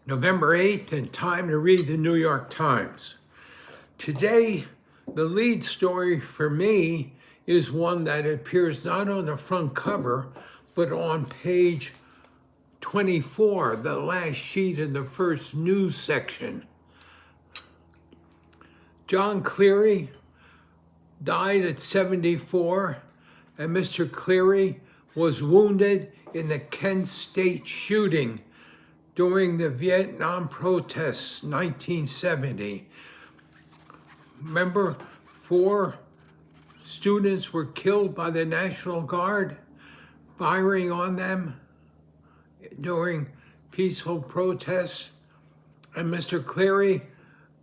November 8th, and time to read the New York Times. Today, the lead story for me is one that appears not on the front cover, but on page 24, the last sheet in the first news section. John Cleary died at 74, and Mr. Cleary was wounded in the Kent State shooting during the Vietnam protests, 1970. Remember, 4 students were killed by the National Guard firing on them during peaceful protests. And Mr. Cleary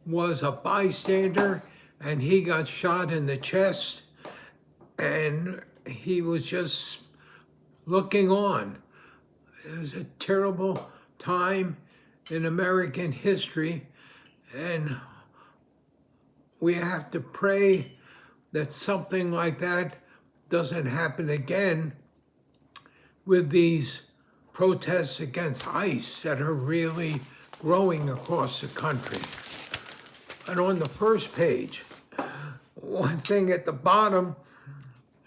was a bystander, and he got shot in the chest, and he was just looking on. It was a terrible time in American history, and we have to pray that something like that doesn't happen again with these protests against ICE that are really growing across the country. And on the first page, one thing at the bottom,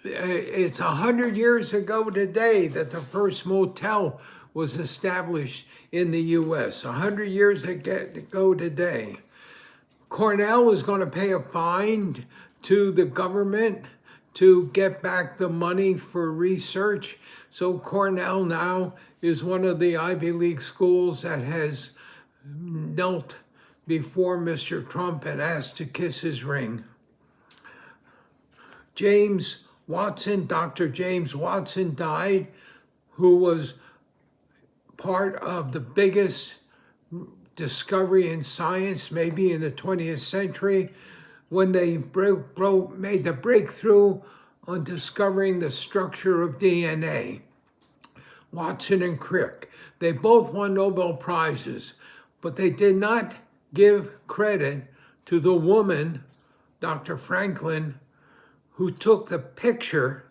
it's 100 years ago today that the first motel was established in the U.S., 100 years ago today. Cornell is going to pay a fine to the government to get back the money for research. So Cornell now is one of the Ivy League schools that has knelt before Mr. Trump and asked to kiss his ring. James Watson, Dr. James Watson died, who was part of the biggest discovery in science, maybe in the 20th century, when they made the breakthrough on discovering the structure of DNA. Watson and Crick, they both won Nobel Prizes, but they did not give credit to the woman, Dr. Franklin, who took the picture,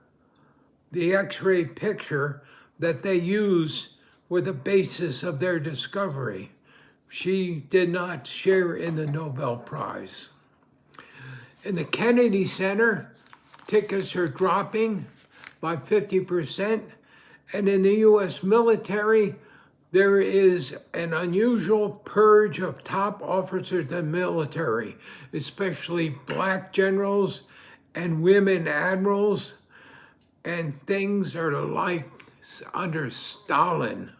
the X-ray picture that they used for the basis of their discovery. She did not share in the Nobel Prize. In the Kennedy Center, tickets are dropping by 50%. And in the U.S. military, there is an unusual purge of top officers in the military, especially black generals and women admirals. And things are like under Stalin.